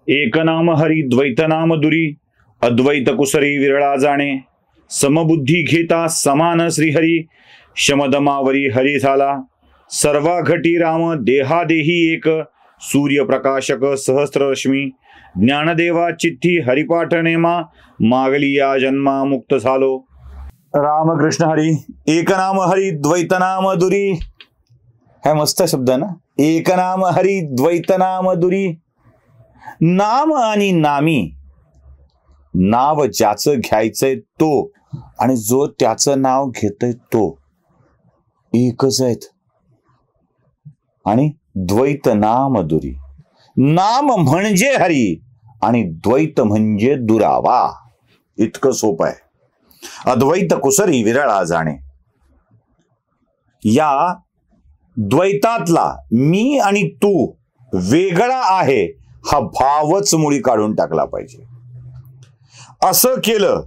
एक नाम हरी द्वैत नाम दुरी, अद्वैत कुसरी विरळा जाणे. समबुद्धी घेता समान श्रीहरी, शमदमावरी हरी झाला. सर्वा घटी राम देहादेही एक, सूर्यप्रकाशक सहस्र रश्मी. ज्ञानदेवा चिठ्ठी हरिपाठ नेमा, मागली या जन्मा मुक्त झालो. रामकृष्ण हरी. एक नाम हरी द्वैत नाम दुरी. काय मस्त शब्द ना. एक नाम हरी द्वैत नाम दुरी. नाम आणि नामी, नाव ज्याचं घ्यायचंय तो आणि जो त्याचं नाव घेतोय तो एकच आहेत. आणि द्वैत नाम दुरी. नाम म्हणजे हरी आणि द्वैत म्हणजे दुरावा. इतकं सोपं आहे. अद्वैत कुसरी विरळा जाणे. या द्वैतातला मी आणि तू वेगळा आहे हा भावच मुळी काढून टाकला पाहिजे. असं केलं.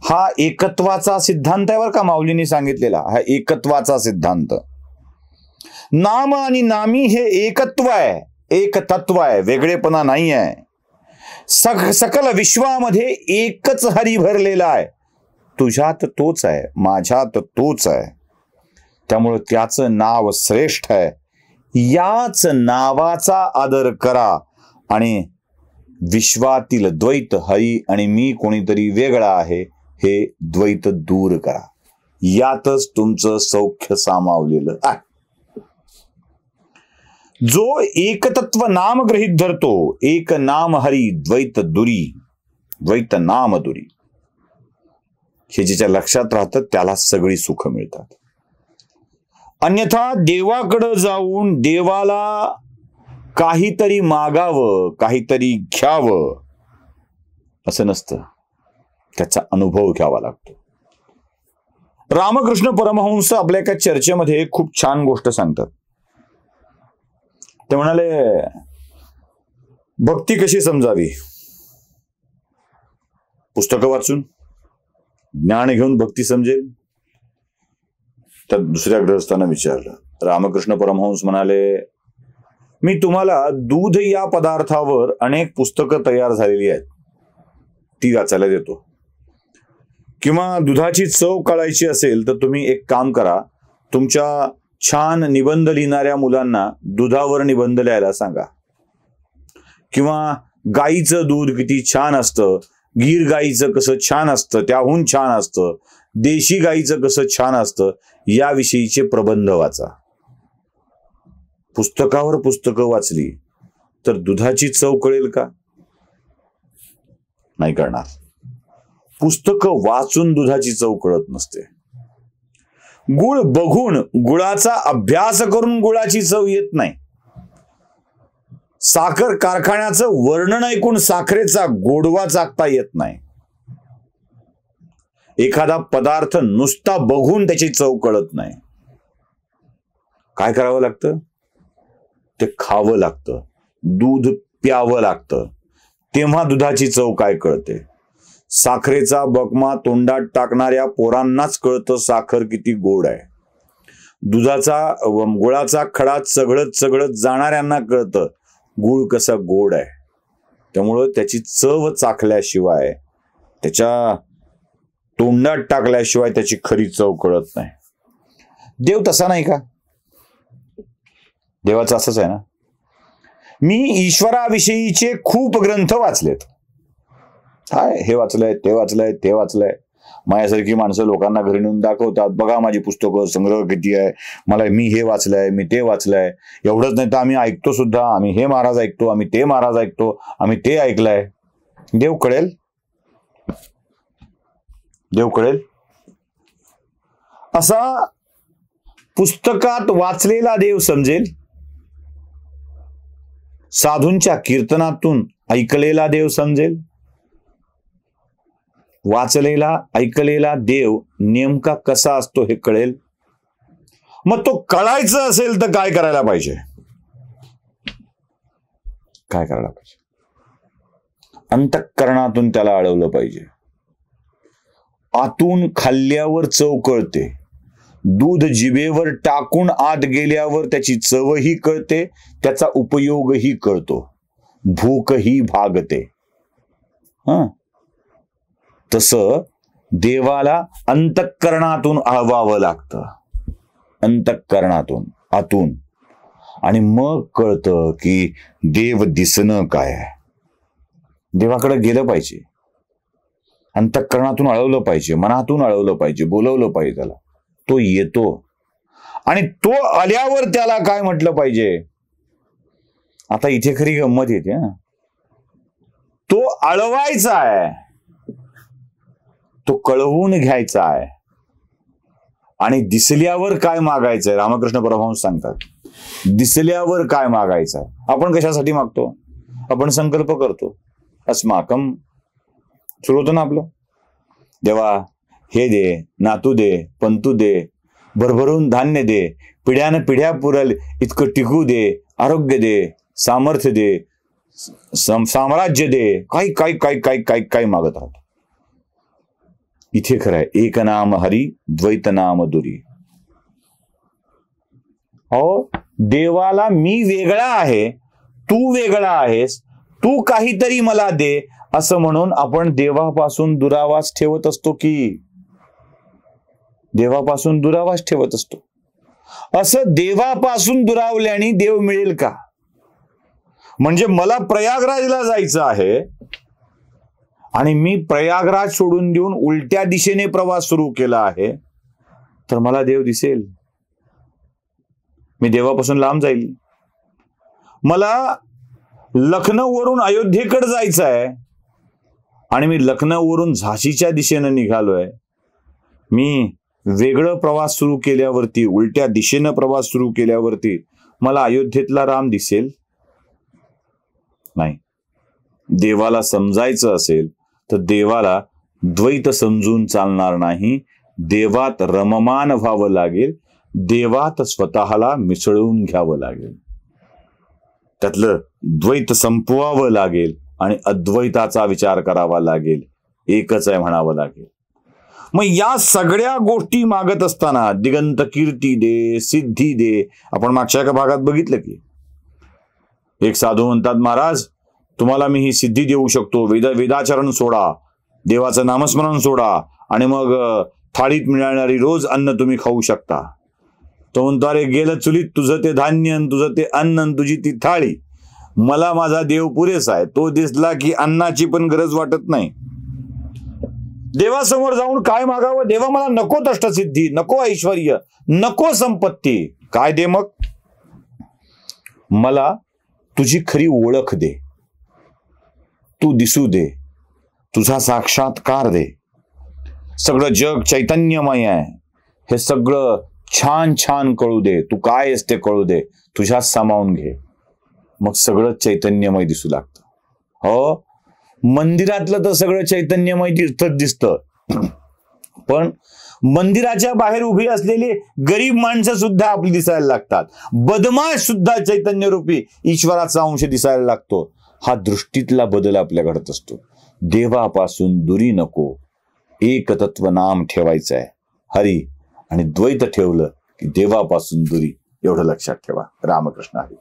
हा एकत्वाचा सिद्धांत आहे बरं का, माऊलींनी सांगितलेला हा एकत्वाचा सिद्धांत. नाम आणि नामी हे एकत्व आहे, एक तत्व आहे, वेगळेपणा नाही आहे. सकल विश्वामध्ये एकच हरी भरलेला आहे. तुझ्यात तोच आहे, माझ्यात तोच आहे. त्यामुळे त्याचं नाव श्रेष्ठ आहे. याच नावाचा आदर करा आणि विश्वातील द्वैत हरी आणि मी कोणीतरी वेगळा आहे हे द्वैत दूर करा. यातच तुमचं सौख्य सामावलेलं आहे. जो एकतत्व नाम गृहीत धरतो, एक नाम हरी द्वैत दुरी, द्वैत नाम दुरी, हे ज्याच्या लक्षात राहतं त्याला सगळी सुख मिळतात. अन्यथा देवाकडं जाऊन देवाला काहीतरी मागावं, काहीतरी घ्यावं असं नसतं. त्याचा अनुभव घ्यावा लागतो. रामकृष्ण परमहंस आपल्या एका चर्चेमध्ये खूप छान गोष्ट सांगतात. ते म्हणाले, भक्ती कशी समजावी? पुस्तकं वाचून ज्ञान घेऊन भक्ती समजेल? तर दुसऱ्या गृहस्थांना विचारलं. रामकृष्ण परमहंस म्हणाले, मी तुम्हाला दूध या पदार्थावर अनेक पुस्तकं तयार झालेली आहेत, ती वाचायला देतो. किंवा दुधाची चव कळायची असेल तर तुम्ही एक काम करा, तुमच्या छान निबंध लिहिणाऱ्या मुलांना दुधावर निबंध लिहायला सांगा. किंवा गाईचं दूध किती छान असतं, गीर गाईचं कसं छान असतं, त्याहून छान असतं, देशी गाईचं कसं छान असतं, याविषयीचे प्रबंध वाचा. पुस्तकावर पुस्तकं वाचली तर दुधाची चव कळेल का? नाही कळणार. पुस्तकं वाचून दुधाची चव कळत नसते. गुळ बघून, गुळाचा अभ्यास करून गुळाची चव येत नाही. साखर कारखान्याचं वर्णन ऐकून साखरेचा गोडवा चाखता येत नाही. एखादा पदार्थ नुसता बघून त्याची चव कळत नाही. काय करावं लागतं? ते खावं लागतं, दूध प्यावं लागतं, तेव्हा दुधाची चव काय कळते. साखरेचा बकमा तोंडात टाकणाऱ्या पोरांनाच कळतं साखर किती गोड आहे. गुळाचा खडा चघळत जाणाऱ्यांना कळतं गुळ कसा गोड आहे. त्यामुळं त्याची चव चाखल्याशिवाय, त्याच्या तोंडात टाकल्याशिवाय त्याची खरी चव कळत नाही. देव तसा नाही का? देवाचं असंच आहे ना. मी ईश्वराविषयीचे खूप ग्रंथ वाचलेत. हाय, हे वाचलंय, ते वाचलंय, ते वाचलंय. माझ्यासारखी माणसं लोकांना घरी नेऊन दाखवतात, बघा माझी पुस्तकं संग्रह किती आहे, मी हे वाचलंय, मी ते वाचलंय. एवढंच नाही तर आम्ही ऐकतो सुद्धा. आम्ही हे महाराज ऐकतो, आम्ही ते महाराज ऐकतो, आम्ही ते ऐकलंय. देव कळेल? देव कळेल असा पुस्तकात वाचलेला देव समजेल? साधूंच्या कीर्तनातून ऐकलेला देव समजेल? वाचलेला, ऐकलेला देव नेमका कसा असतो हे कळेल? मग तो कळायचं असेल तर काय करायला पाहिजे? काय करायला पाहिजे? अंतःकरणातून त्याला अडवलं पाहिजे. आतून खाल्ल्यावर चव कळते, दूध जिभेवर टाकून आत गेल्यावर त्याची चवही कळते, त्याचा उपयोगही कळतो. भूकही भागते. तसं देवाला अंतःकरणातून आळवावं लागतं, अंतःकरणातून, आतून. आणि मग कळतं की देव दिसणं काय आहे. देवाकडे गेलं पाहिजे, अंतःकरणातून अळवलं पाहिजे, मनातून अळवलं पाहिजे, बोलवलं पाहिजे त्याला. तो येतो. आणि तो आल्यावर त्याला काय म्हटलं पाहिजे. आता इथे खरी गंमत येते. तो अळवायचा आहे, तो कळवून घ्यायचा आहे. आणि दिसल्यावर काय मागायचंय. रामकृष्ण परमहंस सांगतात, दिसल्यावर काय मागायचंय. आपण कशासाठी मागतो. आपण संकल्प करतो, अस्माकम सुरू होतं ना आपलं. देवा हे दे, नातू दे, पंतू दे, भरभरून धान्य दे, पिढ्यानं पिढ्या पुरल इतकं टिकू दे, आरोग्य दे, सामर्थ्य दे, साम्राज्य दे. काही काही काही काही काही काही मागत राहतो. इथे खरं आहे, एक नाम हरी द्वैत नाम दुरी. हो, देवाला मी वेगळा आहे, तू वेगळा आहेस, तू काहीतरी मला दे असं म्हणून आपण देवापासून दुरावास ठेवत असतो की देवापासून दुरावास ठेवत असतो. असं देवापासून दुरावल्याने देव मिळेल का. म्हणजे मला प्रयागराजला जायचं आहे आणि मी प्रयागराज सोडून देऊन उलट्या दिशेने प्रवास सुरू केला आहे, तर मला देव दिसेल. मी देवापासून लांब जाईल. मला लखनौवरून अयोध्येकडे जायचं आहे आणि मी लखनौवरून झाशीच्या दिशेनं निघालोय. मी वेगळं प्रवास सुरू केल्यावरती, उलट्या दिशेनं प्रवास सुरू केल्यावरती मला अयोध्येतला राम दिसेल नाही. देवाला समजायचं असेल तर देवाला द्वैत समजून चालणार नाही. देवात रममान व्हावं लागेल, देवात स्वतःला मिसळून घ्यावं लागेल, त्यातलं द्वैत संपवावं लागेल आणि अद्वैताचा विचार करावा लागेल. एकच आहे म्हणावं लागेल. मग या सगळ्या गोष्टी मागत असताना दिगंत कीर्ती दे, सिद्धी दे. आपण मागच्या एका भागात बघितलं की एक साधू म्हणतात, महाराज तुम्हाला मी ही सिद्धी देऊ शकतो. वेदाचरण सोडा, देवाचं नामस्मरण सोडा आणि मग थाळीत मिळणारी रोज अन्न तुम्ही खाऊ शकता. तो म्हणतो, अरे गेलं चुलीत तुझं ते धान्य, तुझं ते अन्न, तुझी ती थाळी. मला माझा देव पुरेसा आहे. तो दिसला की अन्नाची पण गरज वाटत नाही. देवासमोर जाऊन काय मागावं. देवा मला नको अष्टसिद्धी, नको ऐश्वर्य, नको संपत्ती. काय दे मग. मला तुझी खरी ओळख दे, तू दिसू दे, तुझा साक्षात्कार दे. सगळं जग चैतन्यमय आहे, हे सगळं छान छान कळू दे. तू काय आहेस ते कळू दे, तुझ्यात सामावून घे. मग सगळं चैतन्यमय दिसू लागतं. हो, मंदिरातलं तर सगळं चैतन्यमय दिसतं, पण मंदिराच्या बाहेर उभी असलेली गरीब माणसं सुद्धा आपली दिसायला लागतात. बदमाश सुद्धा चैतन्यरूपी ईश्वराचा अंश दिसायला लागतो. हा दृष्टीतला बदल आपल्या घडत असतो. देवापासून दुरी नको, एक तत्व नाम ठेवायचं आहे हरी, आणि द्वैत ठेवलं की देवापासून दुरी. एवढं लक्षात ठेवा. रामकृष्ण हरी.